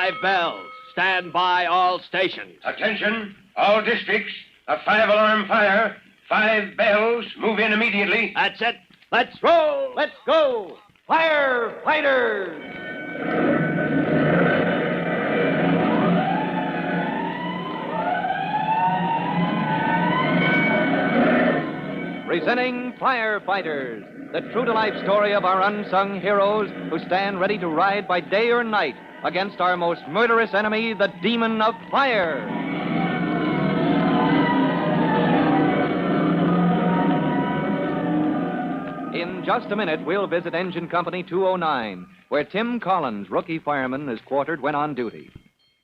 5 bells. Stand by all stations. Attention, all districts. A 5-alarm fire. 5 bells. Move in immediately. That's it. Let's roll. Let's go. Firefighters. Presenting Firefighters, the true-to-life story of our unsung heroes who stand ready to ride by day or night against our most murderous enemy, the demon of fire. In just a minute, we'll visit Engine Company 209, where Tim Collins, rookie fireman, is quartered when on duty.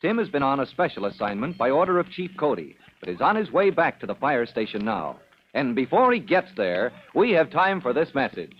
Tim has been on a special assignment by order of Chief Cody, but is on his way back to the fire station now. And before he gets there, we have time for this message.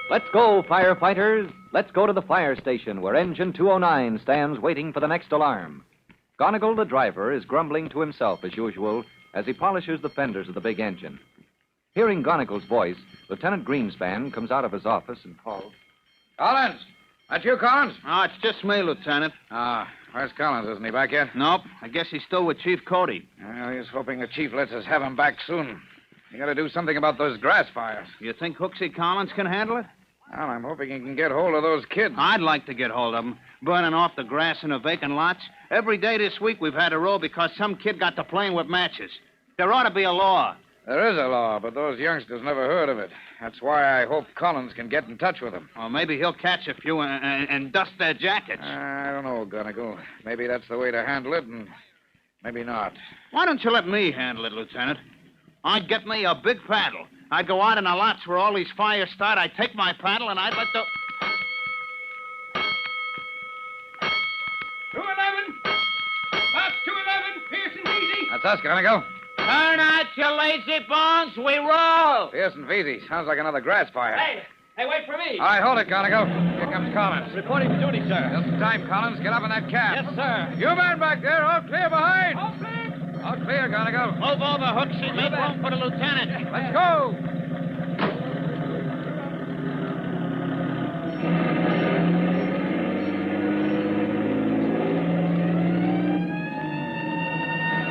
Let's go, firefighters. Let's go to the fire station where Engine 209 stands waiting for the next alarm. Gonigal, the driver, is grumbling to himself as usual as he polishes the fenders of the big engine. Hearing Gonigal's voice, Lieutenant Greenspan comes out of his office and calls. Collins! That you, Collins? Oh, it's just me, Lieutenant. Where's Collins? Isn't he back yet? Nope. I guess he's still with Chief Cody. Well, he's hoping the chief lets us have him back soon. You got to do something about those grass fires. You think Hooksy Collins can handle it? Well, I'm hoping he can get hold of those kids. I'd like to get hold of them. Burning off the grass in the vacant lots. Every day this week we've had a row because some kid got to playing with matches. There ought to be a law. There is a law, but those youngsters never heard of it. That's why I hope Collins can get in touch with them. Or maybe he'll catch a few and dust their jackets. I don't know, Gonigal. Maybe that's the way to handle it, and maybe not. Why don't you let me handle it, Lieutenant? I'd get me a big paddle. I'd go out in the lots where all these fires start. I'd take my paddle and I'd let the... 211. Box 211. Pearson Easy. That's us, Gonigal. Turn out, you lazy bones. We roll. Pearson Veazey. Sounds like another grass fire. Hey, wait for me. All right, hold it, Gonigal. Here comes Collins. Reporting for duty, sir. Just in time, Collins. Get up in that cab. Yes, sir. You men back there, all clear behind. All clear. All clear, Gonigal. Move over, Hooksy. Make room for the lieutenant. Let's go.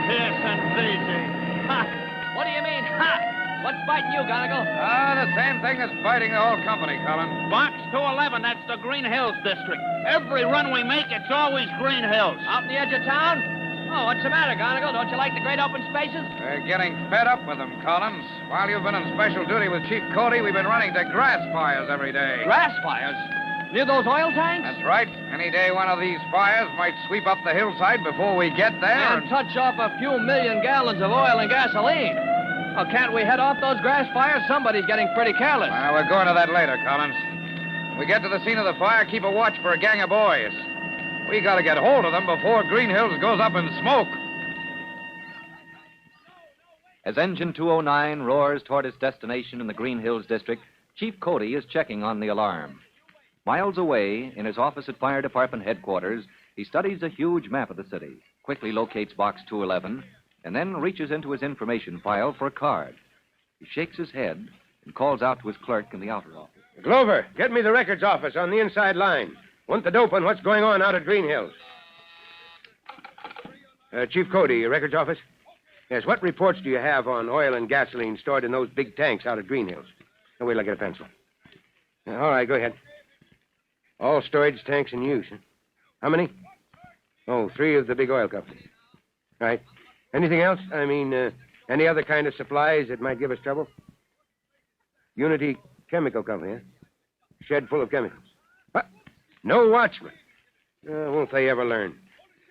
Pearson Veazey. Ha! What do you mean, ha? What's biting you, Gonigal? The same thing as fighting the whole company, Collins. Box 211, that's the Green Hills district. Every run we make, it's always Green Hills. Out in the edge of town? Oh, what's the matter, Gonigal? Don't you like the great open spaces? We're getting fed up with them, Collins. While you've been on special duty with Chief Cody, we've been running to grass fires every day. Grass fires? Near those oil tanks? That's right. Any day one of these fires might sweep up the hillside before we get there. And touch off a few million gallons of oil and gasoline. Well, can't we head off those grass fires? Somebody's getting pretty careless. Well, we're going to that later, Collins. When we get to the scene of the fire, keep a watch for a gang of boys. We got to get hold of them before Green Hills goes up in smoke. As Engine 209 roars toward its destination in the Green Hills district, Chief Cody is checking on the alarm. Miles away, in his office at Fire Department headquarters, he studies a huge map of the city, quickly locates Box 211, and then reaches into his information file for a card. He shakes his head and calls out to his clerk in the outer office. Glover, get me the records office on the inside line. Want the dope on what's going on out at Green Hills. Chief Cody, your records office? Yes, what reports do you have on oil and gasoline stored in those big tanks out at Green Hills? Wait till I get a pencil. All right, go ahead. All storage tanks in use, huh? How many? Oh, 3 of the big oil companies. Right. Anything else? I mean, any other kind of supplies that might give us trouble? Unity Chemical Company, huh? Shed full of chemicals. What? No watchman. Won't they ever learn?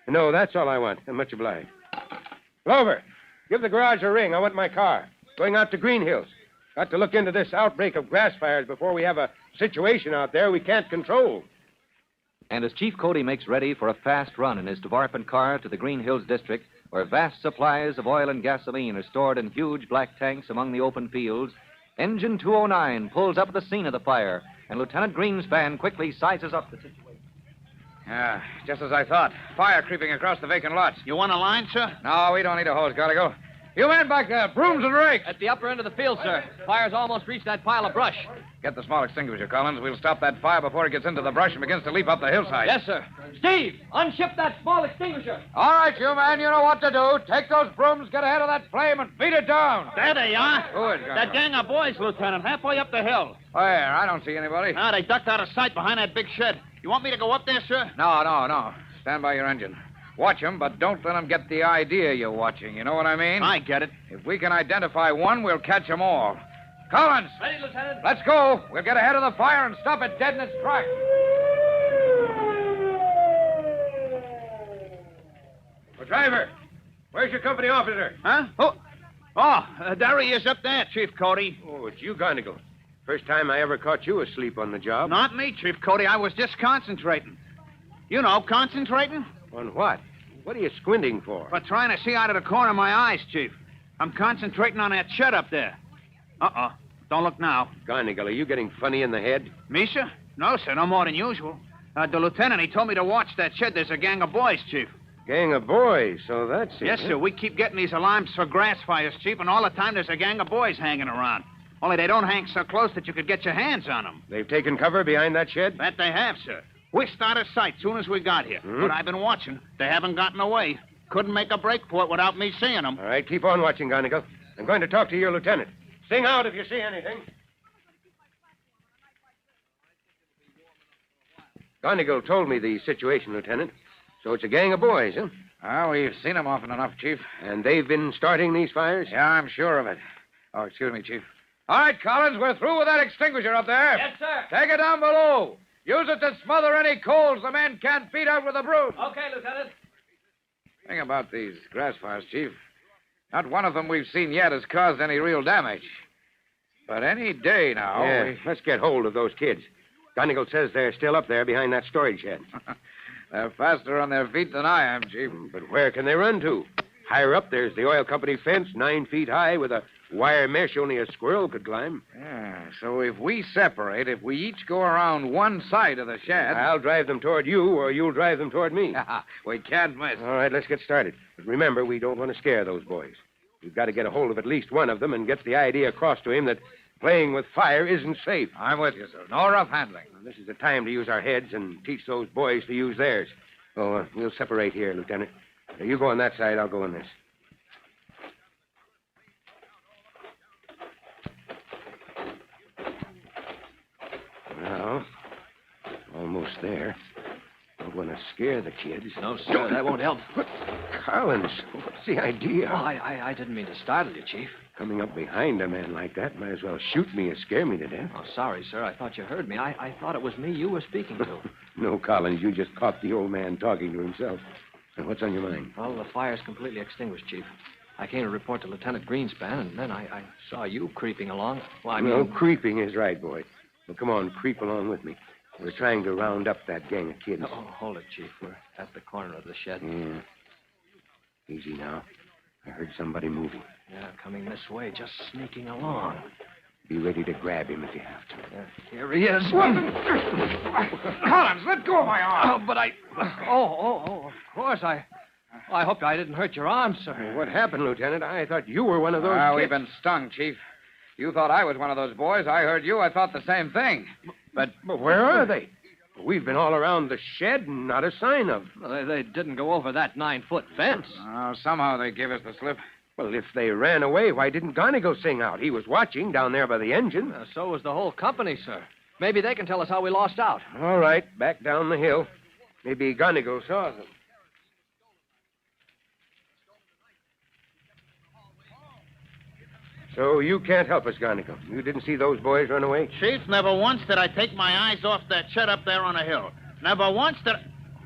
No, that's all I want. I'm much obliged. Glover, give the garage a ring. I want my car. Going out to Green Hills. Got to look into this outbreak of grass fires before we have a situation out there we can't control. And as Chief Cody makes ready for a fast run in his department car to the Green Hills district, where vast supplies of oil and gasoline are stored in huge black tanks among the open fields, Engine 209 pulls up at the scene of the fire, and Lieutenant Greenspan quickly sizes up the situation. Yeah, just as I thought. Fire creeping across the vacant lots. You want a line, sir? No, we don't need a hose, Godigal. You men back there, brooms and rakes. At the upper end of the field, sir. Fire's almost reached that pile of brush. Get the small extinguisher, Collins. We'll stop that fire before it gets into the brush and begins to leap up the hillside. Yes, sir. Steve, unship that small extinguisher. All right, you men, you know what to do. Take those brooms, get ahead of that flame, and beat it down. There they are. Who is That gang of boys, Lieutenant, halfway up the hill. Where? I don't see anybody. Ah, they ducked out of sight behind that big shed. You want me to go up there, sir? No. Stand by your engine. Watch them, but don't let them get the idea you're watching. You know what I mean? I get it. If we can identify one, we'll catch them all. Collins! Ready, Lieutenant? Let's go. We'll get ahead of the fire and stop it dead in its tracks. Well, driver, where's your company officer? Huh? There he is up there, Chief Cody. Oh, it's you, Gonigal. First time I ever caught you asleep on the job. Not me, Chief Cody. I was just concentrating. You know, concentrating? On what? What are you squinting for? For trying to see out of the corner of my eyes, Chief. I'm concentrating on that shed up there. Uh-oh. Don't look now. Gonigal, are you getting funny in the head? Me, sir? No, sir. No more than usual. The lieutenant, he told me to watch that shed. There's a gang of boys, Chief. Gang of boys, so that's it. Yes, huh? sir. We keep getting these alarms for grass fires, Chief, and all the time there's a gang of boys hanging around. Only they don't hang so close that you could get your hands on them. They've taken cover behind that shed? That they have, sir. Whisked out of sight soon as we got here. But I've been watching. They haven't gotten away. Couldn't make a break for it without me seeing them. All right, keep on watching, Gonigal. I'm going to talk to your lieutenant. Sing out if you see anything. Gonigal told me the situation, Lieutenant. So it's a gang of boys, huh? Well, we've seen them often enough, Chief. And they've been starting these fires? Yeah, I'm sure of it. Oh, excuse me, Chief. All right, Collins, we're through with that extinguisher up there. Yes, sir. Take it down below. Use it to smother any coals the men can't beat out with a broom. Okay, Lieutenant. Thing about these grass fires, Chief. Not one of them we've seen yet has caused any real damage. But any day now. Yeah, let's get hold of those kids. Gonigal says they're still up there behind that storage shed. They're faster on their feet than I am, Chief. But where can they run to? Higher up, there's the oil company fence, 9 feet high, with a wire mesh only a squirrel could climb. Yeah, so if we separate, if we each go around one side of the shed... I'll drive them toward you, or you'll drive them toward me. we can't miss. All right, let's get started. But remember, we don't want to scare those boys. We've got to get a hold of at least one of them and get the idea across to him that playing with fire isn't safe. I'm with you, sir. No rough handling. Well, this is the time to use our heads and teach those boys to use theirs. So we'll separate here, Lieutenant. You go on that side, I'll go on this. Well, almost there. Don't want to scare the kids. No, sir, that won't help. Collins, what's the idea? Oh, I didn't mean to startle you, Chief. Coming up behind a man like that might as well shoot me as scare me to death. Oh, sorry, sir. I thought you heard me. I thought it was me you were speaking to. No, Collins, you just caught the old man talking to himself. Now, what's on your mind? Well, the fire's completely extinguished, Chief. I came to report to Lieutenant Greenspan, and then I saw you creeping along. Well, I mean... No, creeping is right, boy. Well, come on, creep along with me. We're trying to round up that gang of kids. Oh, hold it, Chief. We're at the corner of the shed. Yeah. Easy now. I heard somebody moving. Yeah, coming this way, just sneaking along. Be ready to grab him if you have to. Here he is. Collins, let go of my arm. Oh, but I... Oh, of course. I hope I didn't hurt your arm, sir. What happened, Lieutenant? I thought you were one of those We've kids. been stung, Chief. You thought I was one of those boys. I heard you. I thought the same thing. But where are they? We've been all around the shed and not a sign of them. Well, they didn't go over that 9-foot fence. Oh, somehow they gave us the slip. Well, if they ran away, why didn't Gonigal sing out? He was watching down there by the engine. So was the whole company, sir. Maybe they can tell us how we lost out. All right, back down the hill. Maybe Gonigal saw them. So you can't help us, Gonigal. You didn't see those boys run away? Chief, never once did I take my eyes off that shed up there on a hill. Never once did...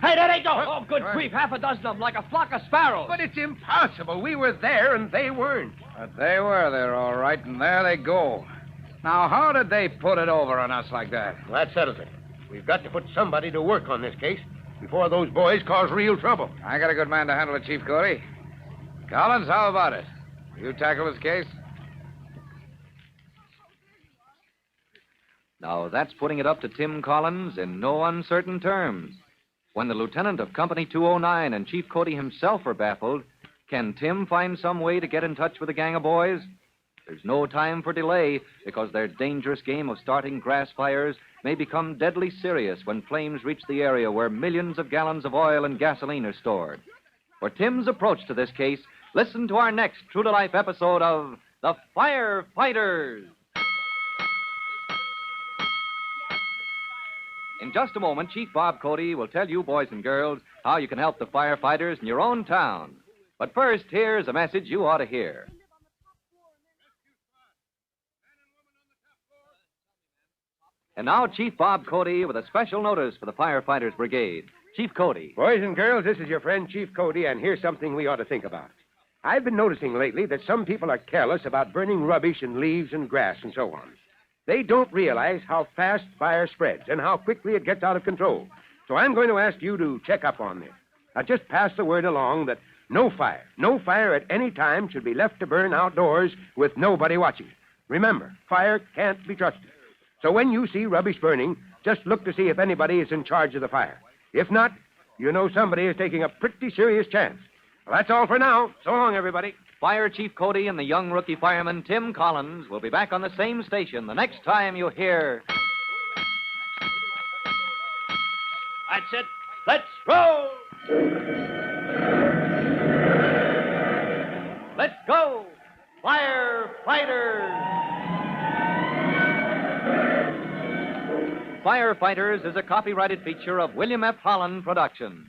Hey, there they go! Oh, good grief. Half a dozen of them, like a flock of sparrows. But it's impossible. We were there and they weren't. But they were there, all right, and there they go. Now, how did they put it over on us like that? Well, that settles it. We've got to put somebody to work on this case before those boys cause real trouble. I got a good man to handle it, Chief Cody. Collins, how about it? You tackle this case? Now, that's putting it up to Tim Collins in no uncertain terms. When the lieutenant of Company 209 and Chief Cody himself are baffled, can Tim find some way to get in touch with the gang of boys? There's no time for delay because their dangerous game of starting grass fires may become deadly serious when flames reach the area where millions of gallons of oil and gasoline are stored. For Tim's approach to this case, listen to our next true-to-life episode of The Firefighters. In just a moment, Chief Bob Cody will tell you, boys and girls, how you can help the firefighters in your own town. But first, here's a message you ought to hear. And now, Chief Bob Cody with a special notice for the Firefighters Brigade. Chief Cody. Boys and girls, this is your friend Chief Cody, and here's something we ought to think about. I've been noticing lately that some people are careless about burning rubbish and leaves and grass and so on. They don't realize how fast fire spreads and how quickly it gets out of control. So I'm going to ask you to check up on this. Now, just pass the word along that no fire at any time should be left to burn outdoors with nobody watching it. Remember, fire can't be trusted. So when you see rubbish burning, just look to see if anybody is in charge of the fire. If not, you know somebody is taking a pretty serious chance. Well, that's all for now. So long, everybody. Fire Chief Cody and the young rookie fireman Tim Collins will be back on the same station the next time you hear... That's it. Let's roll! Let's go, Firefighters! Firefighters is a copyrighted feature of William F. Holland Productions.